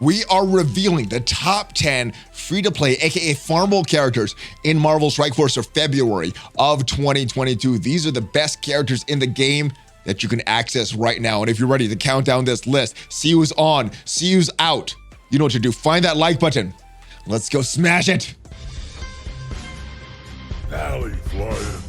we are revealing the top 10 free-to-play, aka farmable characters in Marvel Strike Force for February of 2022. These are the best characters in the game that you can access right now. And if you're ready to count down this list, see who's on, see who's out, you know what to do. Find that like button. Let's go smash it. ValleyFlyin.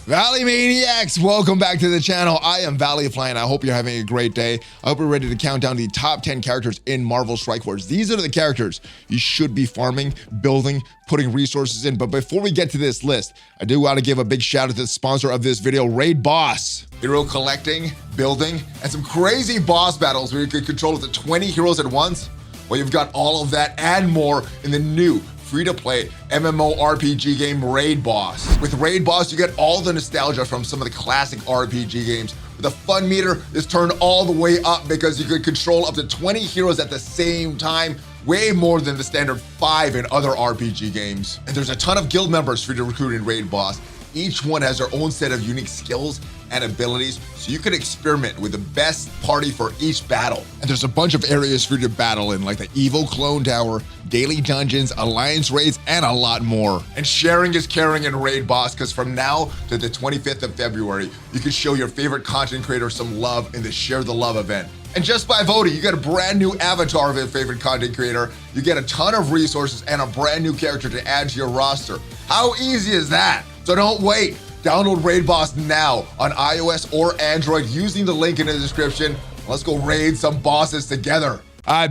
Valley Maniacs, welcome back to the channel. I am ValleyFlyin. I hope you're having a great day. I hope you're ready to count down the top 10 characters in Marvel Strike Force. These are the characters you should be farming, building, putting resources in. But before we get to this list, I do want to give a big shout out to the sponsor of this video, Raid Boss. Hero collecting, building, and some crazy boss battles where you can control up to 20 heroes at once. Well, you've got all of that and more in the new free-to-play MMORPG game Raid Boss. With Raid Boss, you get all the nostalgia from some of the classic RPG games. The fun meter is turned all the way up because you could control up to 20 heroes at the same time, way more than the standard 5 in other RPG games. And there's a ton of guild members for you to recruit in Raid Boss. Each one has their own set of unique skills and abilities, so you can experiment with the best party for each battle. And there's a bunch of areas for you to battle in, like the Evo Clone Tower, daily dungeons, alliance raids, and a lot more. And sharing is caring in Raid Boss, because from now to the 25th of February, you can show your favorite content creator some love in the Share the Love event. And just by voting, you get a brand new avatar of your favorite content creator, you get a ton of resources and a brand new character to add to your roster. How easy is that? So don't wait. Download Raid Boss now on iOS or Android using the link in the description. Let's go raid some bosses together.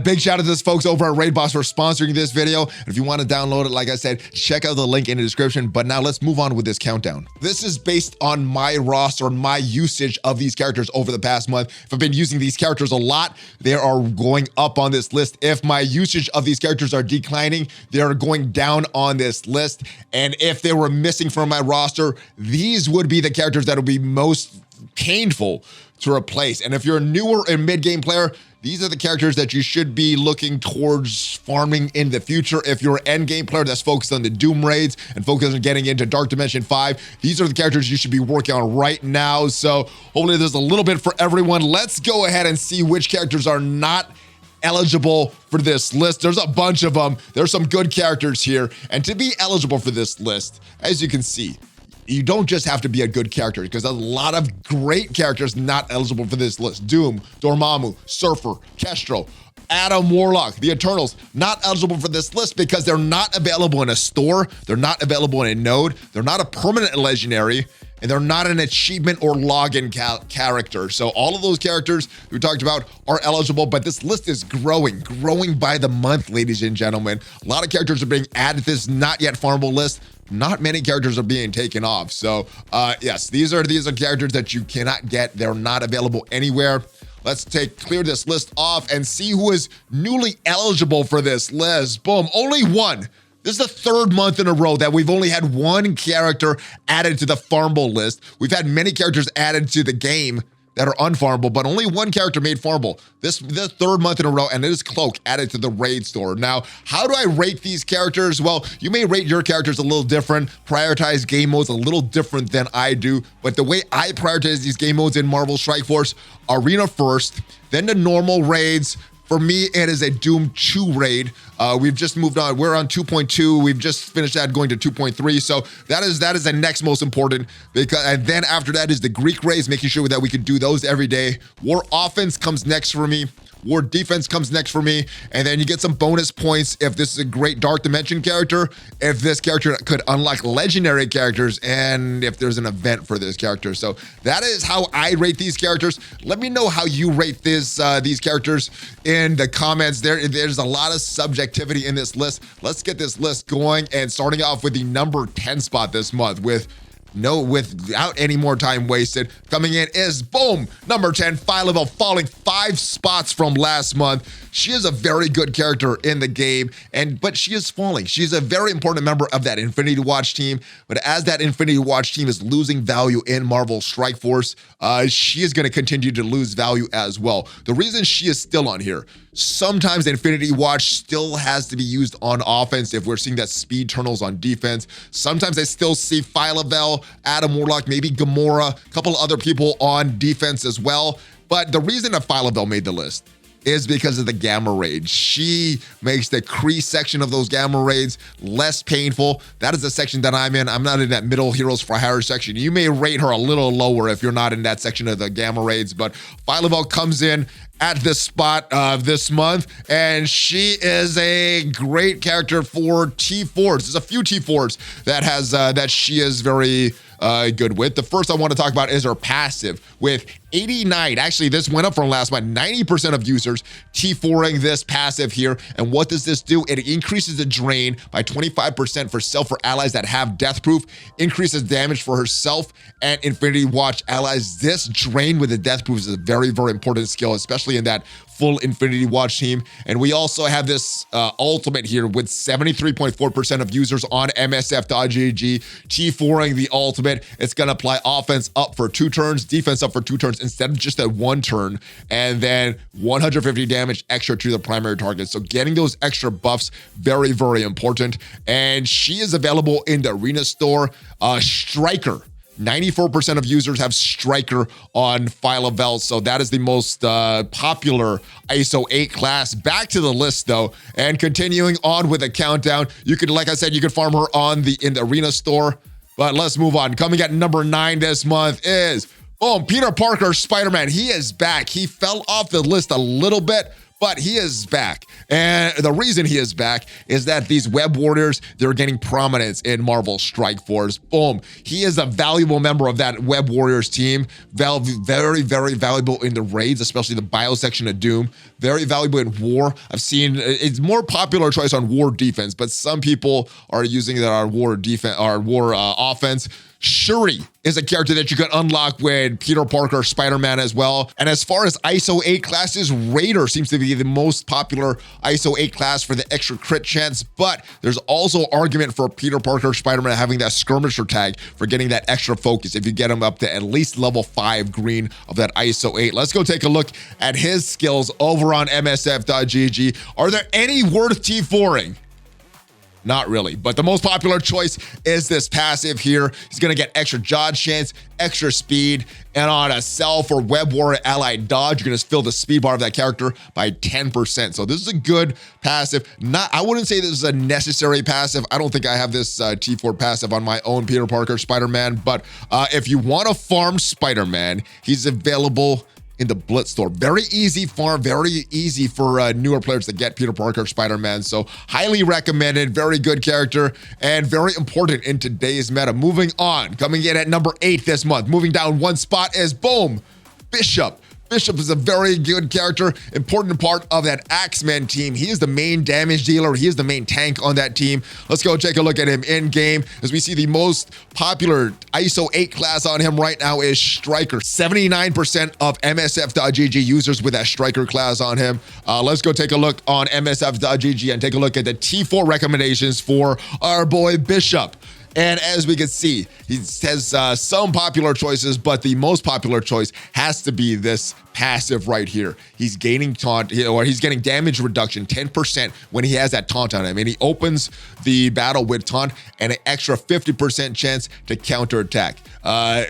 Big shout out to those folks over at Raid Boss for sponsoring this video. And if you want to download it, like I said, check out the link in the description. But now let's move on with this countdown. This is based on my roster and my usage of these characters over the past month. If I've been using these characters a lot, they are going up on this list. If my usage of these characters are declining, they are going down on this list. And if they were missing from my roster, these would be the characters that would be most painful to replace. And if you're a newer and mid-game player, these are the characters that you should be looking towards farming in the future. If you're an endgame player that's focused on the Doom raids and focused on getting into Dark Dimension 5, these are the characters you should be working on right now. So hopefully there's a little bit for everyone. Let's go ahead and see which characters are not eligible for this list. There's a bunch of them. There's some good characters here. And to be eligible for this list, as you can see, you don't just have to be a good character, because there's a lot of great characters not eligible for this list. Doom, Dormammu, Surfer, Kestro, Adam Warlock, the Eternals, not eligible for this list because they're not available in a store, they're not available in a node, they're not a permanent legendary, and they're not an achievement or login character. So all of those characters we talked about are eligible, but this list is growing by the month, ladies and gentlemen. A lot of characters are being added to this not yet farmable list. Not many characters are being taken off. So yes, these are characters that you cannot get. They're not available anywhere. Let's clear this list off and see who is newly eligible for this list. Boom, only one. This is the third month in a row that we've only had one character added to the farmable list. We've had many characters added to the game that are unfarmable, but only one character made farmable. This the third month in a row, and it is CLOAK added to the raid store. Now, how do I rate these characters? Well, you may rate your characters a little different, prioritize game modes a little different than I do, but the way I prioritize these game modes in Marvel Strike Force, Arena first, then the normal raids. For me, it is a Doom 2 raid. We've just moved on. We're on 2.2. We've just finished that, going to 2.3. So that is the next most important. And then after that is the Greek raids, making sure that we can do those every day. War offense comes next for me. War defense comes next for me. And then you get some bonus points if this is a great Dark Dimension character, if this character could unlock legendary characters, and if there's an event for this character. So that is how I rate these characters. Let me know how you rate these characters in the comments. There's a lot of subjectivity in this list. Let's get this list going, and starting off with the number 10 spot this month without any more time wasted. Coming in is, boom, number 10, Phi Level, falling 5 spots from last month. She is a very good character in the game, but she is falling. She's a very important member of that Infinity Watch team, but as that Infinity Watch team is losing value in Marvel Strike Force, she is going to continue to lose value as well. The reason she is still on here, sometimes Infinity Watch still has to be used on offense if we're seeing that speed turtles on defense. Sometimes I still see Phi Level well. Adam Warlock, maybe Gamora, a couple other people on defense as well. But the reason that Phyla-Vell made the list is because of the gamma raid. She makes the Kree section of those gamma raids less painful. That is the section that I'm in. I'm not in that middle heroes for hire section. You may rate her a little lower if you're not in that section of the gamma raids, but Phyla-Vell comes in at this spot this month, and she is a great character for T4s. There's a few T4s that she is very good with. The first I want to talk about is her passive with 89. Actually, this went up from last month. 90% of users T4ing this passive here. And what does this do? It increases the drain by 25% for self or allies that have death proof, increases damage for herself and Infinity Watch allies. This drain with the death proof is a very, very important skill, especially in that full Infinity Watch team. And we also have this ultimate here with 73.4% of users on MSF.GG T4ing the ultimate. It's going to apply offense up for 2 turns, defense up for 2 turns instead of just that 1 turn, and then 150 damage extra to the primary target. So getting those extra buffs, very, very important. And she is available in the Arena store. Striker. 94% of users have Striker on Phyla-Vell, so that is the most popular Iso-8 class. Back to the list though, and continuing on with the countdown, you could, like I said, you could farm her in the Arena store, but let's move on. Coming at number 9 this month is, boom, Peter Parker, Spider-Man. He is back. He fell off the list a little bit, but he is back. And the reason he is back is that these web warriors, they're getting prominence in Marvel Strike Force. Boom. He is a valuable member of that web warriors team. Very, very valuable in the raids, especially the bio section of Doom. Very valuable in war. I've seen it's more popular choice on war defense, but some people are using that on war defense, or war offense. Shuri is a character that you can unlock with Peter Parker, Spider-Man as well. And as far as Iso-8 classes, Raider seems to be the most popular Iso-8 class for the extra crit chance, but there's also argument for Peter Parker, Spider-Man having that skirmisher tag for getting that extra focus if you get him up to at least level 5 green of that Iso-8. Let's go take a look at his skills over on MSF.GG. Are there any worth T4ing? Not really, but the most popular choice is this passive here. He's gonna get extra dodge chance, extra speed, and on a self or web warrior ally dodge, you're gonna fill the speed bar of that character by 10%. So this is a good passive. I wouldn't say this is a necessary passive. I don't think I have this T4 passive on my own Peter Parker Spider-Man, but if you wanna farm Spider-Man, he's available in the Blitz store. Very easy farm, very easy for newer players to get Peter Parker Spider-Man. So highly recommended, very good character, and very important in today's meta. Moving on, coming in at number 8 this month. Moving down 1 spot is, boom, Bishop. Bishop is a very good character, important part of that Axeman team. He is the main damage dealer. He is the main tank on that team. Let's go take a look at him in game. As we see, the most popular Iso-8 class on him right now is Striker. 79% of MSF.GG users with that Striker class on him. Let's go take a look on MSF.GG and take a look at the T4 recommendations for our boy Bishop. And as we can see, he has some popular choices, but the most popular choice has to be this passive right here. He's gaining taunt, or he's getting damage reduction 10% when he has that taunt on him. And he opens the battle with taunt and an extra 50% chance to counterattack.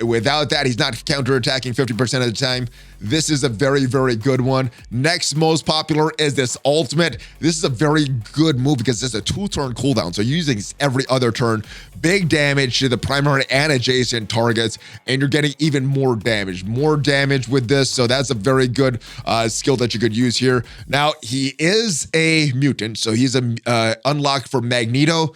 Without that, he's not counterattacking 50% of the time. This is a very, very good one. Next most popular is this ultimate. This is a very good move because it's a 2-turn cooldown. So you're using this every other turn. Big damage to the primary and adjacent targets, and you're getting even more damage. More damage with this, so that's a very good skill that you could use here. Now, he is a mutant, so he's unlocked for Magneto.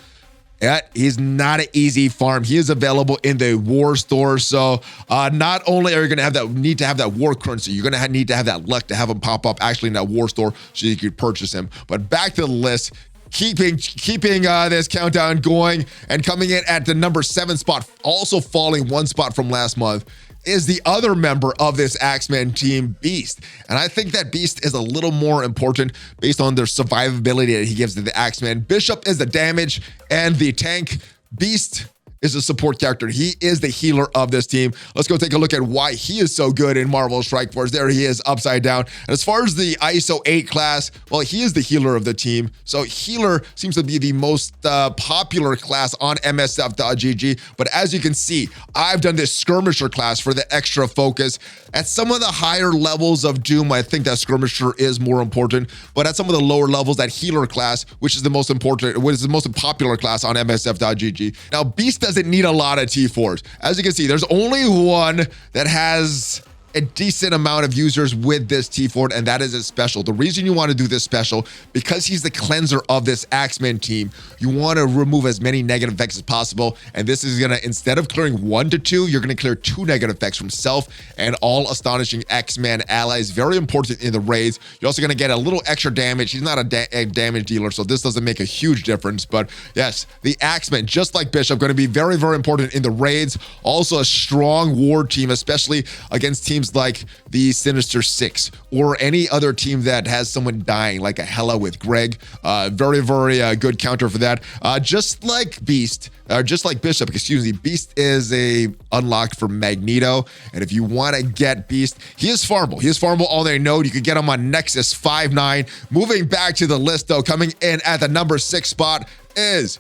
Yeah, he's not an easy farm. He is available in the war store. So not only are you going to need to have that war currency, you're going to need to have that luck to have him pop up actually in that war store so you could purchase him. But back to the list, keeping this countdown going and coming in at the number 7 spot, also falling 1 spot from last month, is the other member of this Axeman team, Beast. And I think that Beast is a little more important based on their survivability that he gives to the Axeman. Bishop is the damage and the tank. Beast is a support character. He is the healer of this team. Let's go take a look at why he is so good in Marvel Strike Force. There he is, upside down. And as far as the Iso-8 class, well, he is the healer of the team. So healer seems to be the most popular class on MSF.GG. But as you can see, I've done this skirmisher class for the extra focus. At some of the higher levels of Doom, I think that skirmisher is more important. But at some of the lower levels, that healer class, which is the most important, which is the most popular class on MSF.GG. Now, Beast doesn't need a lot of T4s. As you can see, there's only one that has a decent amount of users with this T4, and that is a special. The reason you want to do this special, because he's the cleanser of this Axeman team, you want to remove as many negative effects as possible, and this is gonna, instead of clearing 1 to 2, you're gonna clear 2 negative effects from self and all astonishing X-Man allies. Very important in the raids. You're also gonna get a little extra damage. He's not a damage dealer, so this doesn't make a huge difference, but yes, the Axeman, just like Bishop, gonna be very, very important in the raids. Also a strong war team, especially against teams like the Sinister Six or any other team that has someone dying, like a Hela with Greg. Very, very good counter for that. Just like Beast, just like Bishop, excuse me, Beast is a unlock for Magneto. And if you want to get Beast, he is farmable. He is farmable all day node. You could get him on Nexus 5-9. Moving back to the list, though, coming in at the number 6 spot is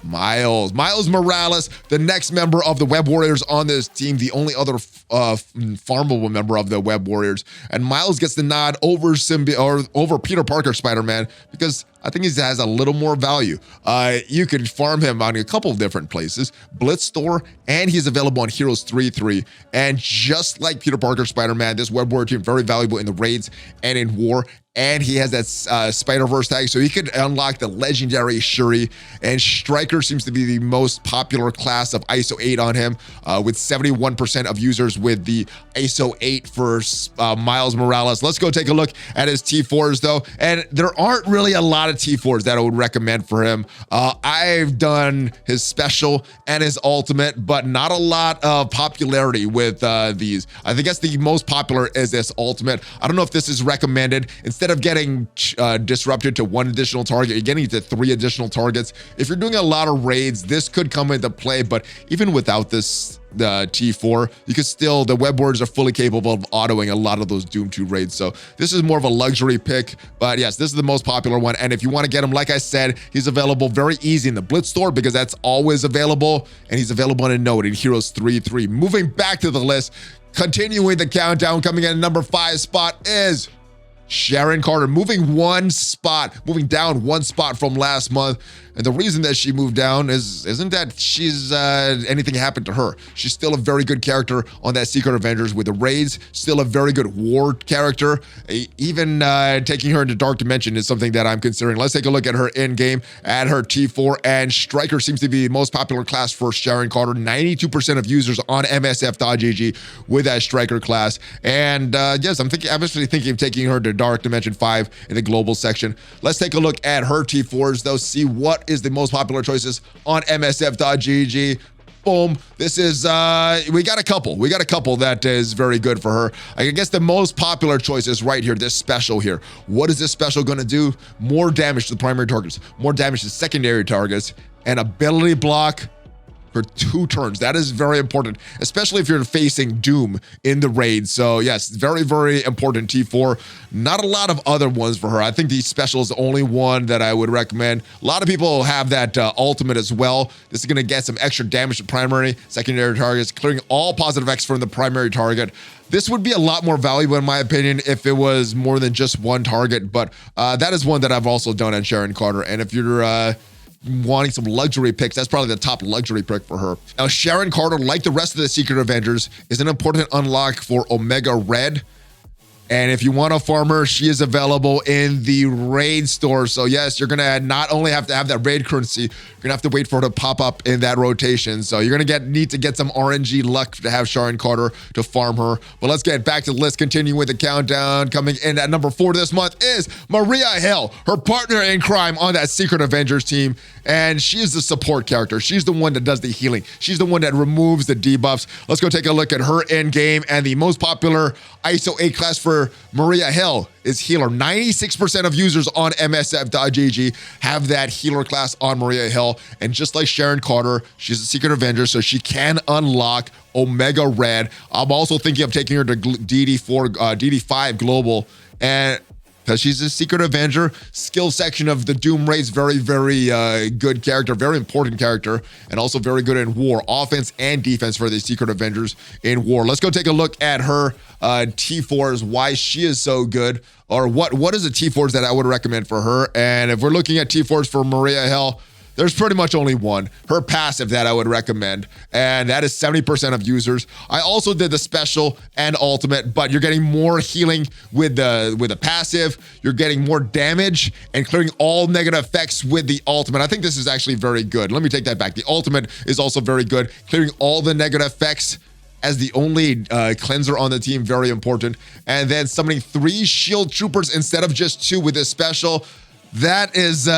Miles Morales, the next member of the Web Warriors on this team, the only other farmable member of the Web Warriors. And Miles gets the nod over over Peter Parker Spider-Man because I think he has a little more value. You can farm him on a couple of different places, Blitz Store, and he's available on Heroes 3-3. And just like Peter Parker Spider-Man, this Web Warrior team very valuable in the raids and in war. And he has that Spider-Verse tag, so he could unlock the legendary Shuri. And Stryker seems to be the most popular class of Iso-8 on him, with 71% of users with the Iso-8 for Miles Morales. Let's go take a look at his T4s, though. And there aren't really a lot of T4s that I would recommend for him. I've done his special and his ultimate, but not a lot of popularity with these. I think that's the most popular is this ultimate. I don't know if this is recommended. Instead of getting disrupted to 1 additional target, you're getting to 3 additional targets. If you're doing a lot of raids, this could come into play, but even without this, the T4, you could still, the Web Warriors are fully capable of autoing a lot of those Doom 2 raids. So this is more of a luxury pick, but yes, this is the most popular one. And if you want to get him, like I said, he's available very easy in the Blitz Store because that's always available, and he's available on a node in Heroes 3-3. Moving back to the list, continuing the countdown, coming in at number 5 spot is Sharon Carter, moving down 1 spot from last month. And the reason that she moved down isn't that she's anything happened to her. She's still a very good character on that Secret Avengers with the raids, still a very good war character. Even taking her into Dark Dimension is something that I'm considering. Let's take a look at her in-game, at her T4, and Stryker seems to be the most popular class for Sharon Carter. 92% of users on MSF.GG with that Stryker class. And yes, I'm actually thinking of taking her to Dark Dimension 5 in the global section. Let's take a look at her T4s, though, see what is the most popular choices on MSF.GG. Boom. This is, we got a couple that is very good for her. I guess the most popular choice is right here, this special here. What is this special going to do? More damage to the primary targets, more damage to secondary targets, and ability block for 2 turns. That is very important, especially if you're facing Doom in the raid. So yes, very, very important T4. Not a lot of other ones for her. I think the special is the only one that I would recommend. A lot of people have that ultimate as well. This is gonna get some extra damage to primary, secondary targets, clearing all positive X from the primary target. This would be a lot more valuable, in my opinion, if it was more than just 1 target, but that is one that I've also done on Sharon Carter. And if you're wanting some luxury picks, that's probably the top luxury pick for her. Now, Sharon Carter, like the rest of the Secret Avengers, is an important unlock for Omega Red. And if you want to farm her, she is available in the raid store. So yes, you're going to not only have to have that raid currency, you're going to have to wait for her to pop up in that rotation. So you're going to need to get some RNG luck to have Sharon Carter to farm her. But let's get back to the list, continue with the countdown. Coming in at number 4 this month is Maria Hill, her partner in crime on that Secret Avengers team. And she is the support character. She's the one that does the healing. She's the one that removes the debuffs. Let's go take a look at her in game and the most popular Iso-8 class for character, Maria Hill, is healer. 96% of users on MSF.GG have that healer class on Maria Hill. And just like Sharon Carter, she's a Secret Avenger, so she can unlock Omega Red. I'm also thinking of taking her to DD5 Global, and because she's a Secret Avenger, skill section of the Doom Raids, very, very good character, very important character, and also very good in war, offense and defense for the Secret Avengers in war. Let's go take a look at her T4s, why she is so good, or what is the T4s that I would recommend for her. And if we're looking at T4s for Maria Hill, there's pretty much only one, her passive, that I would recommend, and that is 70% of users. I also did the special and ultimate, but you're getting more healing with the passive, you're getting more damage, and clearing all negative effects with the ultimate. I think this is actually very good. Let me take that back. The ultimate is also very good, clearing all the negative effects as the only cleanser on the team, very important. And then summoning 3 shield troopers instead of just 2 with this special. That is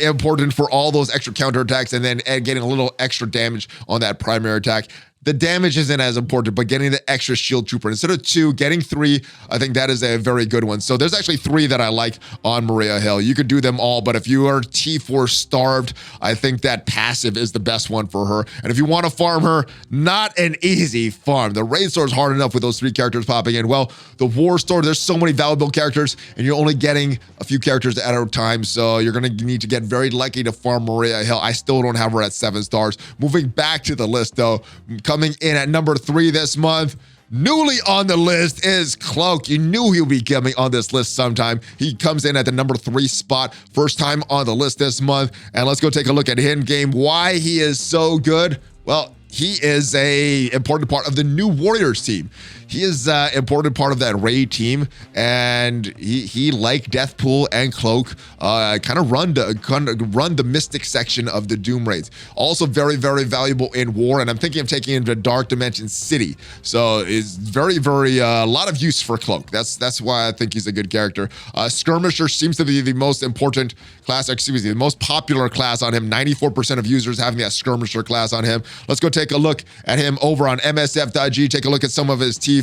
important for all those extra counterattacks, and then getting a little extra damage on that primary attack. The damage isn't as important, but getting the extra shield trooper instead of 2, getting 3, I think that is a very good one. So there's actually 3 that I like on Maria Hill. You could do them all, but if you are T4 starved, I think that passive is the best one for her. And if you want to farm her, not an easy farm. The raid store is hard enough with those 3 characters popping in. Well, the war store, there's so many valuable characters, and you're only getting a few characters at a time, so you're going to need to get very lucky to farm Maria Hill. I still don't have her at 7 stars. Moving back to the list, though, coming in at number 3 this month, newly on the list, is CLOAK. You knew he'll be coming on this list sometime. He comes in at the number 3 spot, first time on the list this month. And let's go take a look at him game, why he is so good. Well, he is a important part of the New Warriors team. He is an important part of that raid team, and he like Deathpool and CLOAK, kind of run the Mystic section of the Doom raids. Also very, very valuable in war, and I'm thinking of taking him to Dark Dimension City. So it's very, very a lot of use for CLOAK. That's why I think he's a good character. Skirmisher seems to be the most important class, excuse me, the most popular class on him. 94% of users having that Skirmisher class on him. Let's go take a look at him over on MSF.G. Take a look at some of his T4s.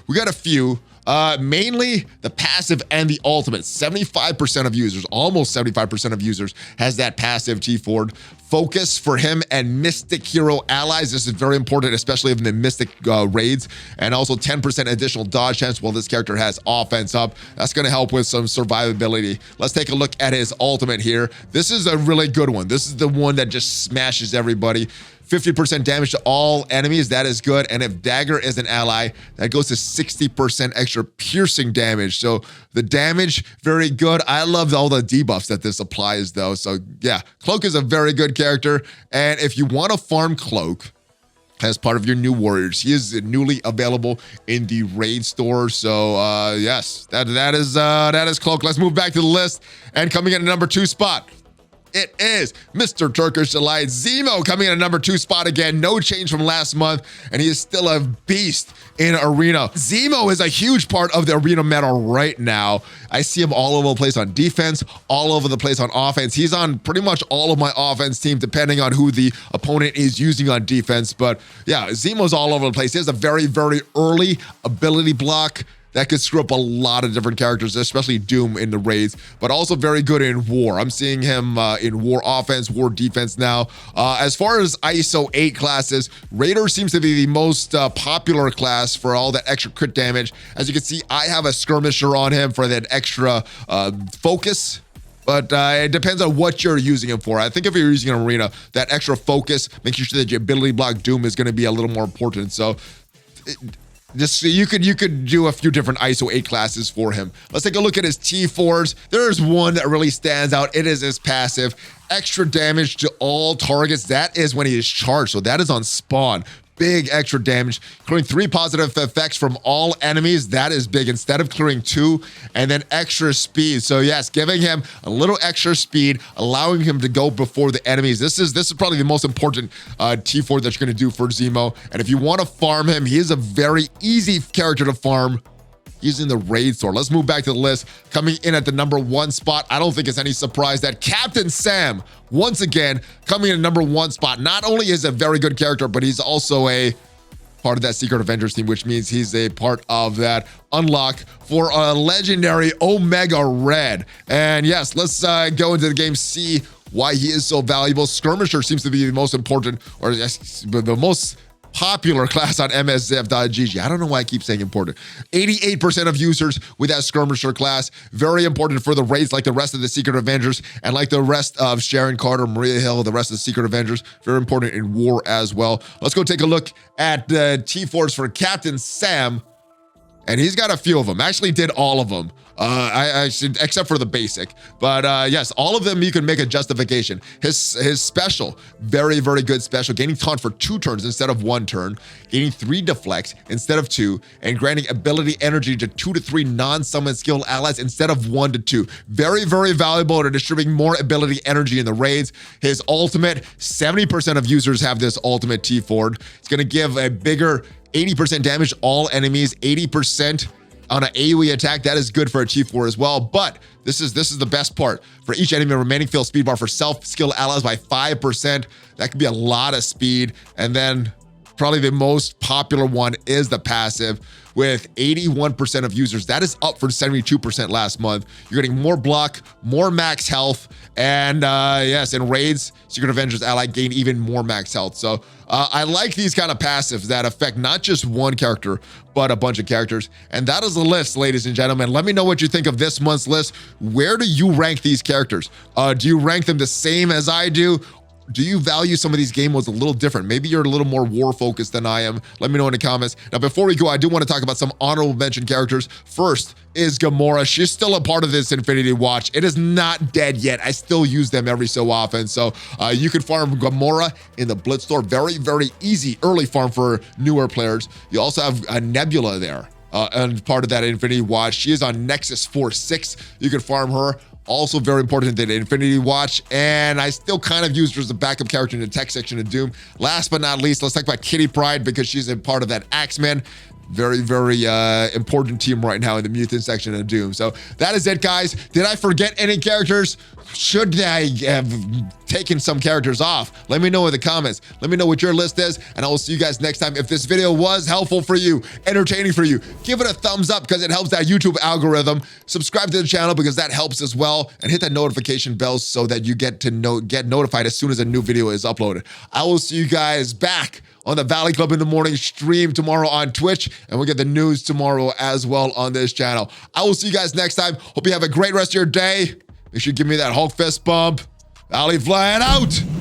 We got a few, mainly the passive and the ultimate. 75% of users, almost 75% of users has that passive T4. Focus for him and Mystic hero allies. This is very important, especially in the Mystic raids, and also 10% additional dodge chance while this character has offense up. That's going to help with some survivability. Let's take a look at his ultimate here. This is a really good one. This is the one that just smashes everybody. 50% damage to all enemies, that is good. And if Dagger is an ally, that goes to 60% extra piercing damage. So the damage, very good. I love all the debuffs that this applies though. So yeah, CLOAK is a very good character. And if you want to farm CLOAK as part of your New Warriors, he is newly available in the raid store. So yes, that is CLOAK. Let's move back to the list, and coming in at number 2 spot, it is Mr. Turkish Delight ZEMO, coming in at number 2 spot again. No change from last month, and he is still a beast in Arena. ZEMO is a huge part of the Arena meta right now. I see him all over the place on defense, all over the place on offense. He's on pretty much all of my offense team, depending on who the opponent is using on defense. But yeah, ZEMO's all over the place. He has a very, very early ability block that could screw up a lot of different characters, especially Doom in the raids, but also very good in war. I'm seeing him in war offense, war defense now. As far as Iso-8 classes, Raider seems to be the most popular class for all that extra crit damage. As you can see, I have a Skirmisher on him for that extra focus. But it depends on what you're using him for. I think if you're using an Arena, that extra focus, making sure that your ability block Doom is going to be a little more important. So you could do a few different Iso-8 classes for him. Let's take a look at his T4s. There's one that really stands out. It is his passive. Extra damage to all targets. That is when he is charged. So that is on spawn. Big extra damage, clearing 3 positive effects from all enemies. That is big, instead of clearing 2, and then extra speed. So yes, giving him a little extra speed, allowing him to go before the enemies. This is probably the most important T4 that you're going to do for ZEMO. And if you want to farm him, he is a very easy character to farm using the raid store. Let's move back to the list. Coming in at the number 1 spot, I don't think it's any surprise that Captain Sam, once again, coming in at number 1 spot. Not only is a very good character, but he's also a part of that Secret Avengers team, which means he's a part of that unlock for a legendary Omega Red. And yes, let's go into the game, see why he is so valuable. Skirmisher seems to be the most important, or the most popular class on msf.gg. I don't know why I keep saying important. 88% of users with that Skirmisher class. Very important for the raids like the rest of the Secret Avengers and like the rest of Sharon Carter, Maria Hill, the rest of the Secret Avengers. Very important in war as well. Let's go take a look at the T4s for Captain Sam. And he's got a few of them. Actually did all of them. I should, except for the basic. But yes, all of them you can make a justification. His special, very, very good special. Gaining taunt for 2 turns instead of 1 turn. Gaining 3 deflect instead of 2. And granting ability energy to 2 to 3 non-summon skill allies instead of 1 to 2. Very, very valuable to distributing more ability energy in the raids. His ultimate, 70% of users have this ultimate T4. It's going to give a bigger 80% damage to all enemies, 80% on an AoE attack. That is good for a T4 as well. But this is the best part. For each enemy, remaining field speed bar for self-skill allies by 5%. That could be a lot of speed. And then probably the most popular one is the passive with 81% of users. That is up from 72% last month. You're getting more block, more max health, and yes, in raids, Secret Avengers ally gain even more max health. So I like these kind of passives that affect not just one character, but a bunch of characters. And that is the list, ladies and gentlemen. Let me know what you think of this month's list. Where do you rank these characters? Do you rank them the same as I do? Do you value some of these game modes a little different? Maybe you're a little more war focused than I am. Let me know in the comments. Now, before we go, I do want to talk about some honorable mention characters. First is Gamora. She's still a part of this Infinity Watch. It is not dead yet. I still use them every so often. So you can farm Gamora in the Blitz store. Very, very easy early farm for newer players. You also have a Nebula there. And part of that Infinity Watch. She is on Nexus 4-6. You can farm her. Also very important in the Infinity Watch, and I still kind of use her as a backup character in the tech section of Doom. Last but not least, let's talk about Kitty Pryde because she's a part of that Axeman. Very, very important team right now in the mutant section of Doom. So that is it, guys. Did I forget any characters? Should I have taken some characters off? Let me know in the comments. Let me know what your list is, and I will see you guys next time. If this video was helpful for you, entertaining for you, give it a thumbs up because it helps that YouTube algorithm. Subscribe to the channel because that helps as well, and hit that notification bell so that you get notified as soon as a new video is uploaded. I will see you guys back on the Valley Club in the Morning stream tomorrow on Twitch, and we'll get the news tomorrow as well on this channel. I will see you guys next time. Hope you have a great rest of your day. Make sure you give me that Hulk fist bump. ValleyFlyin out.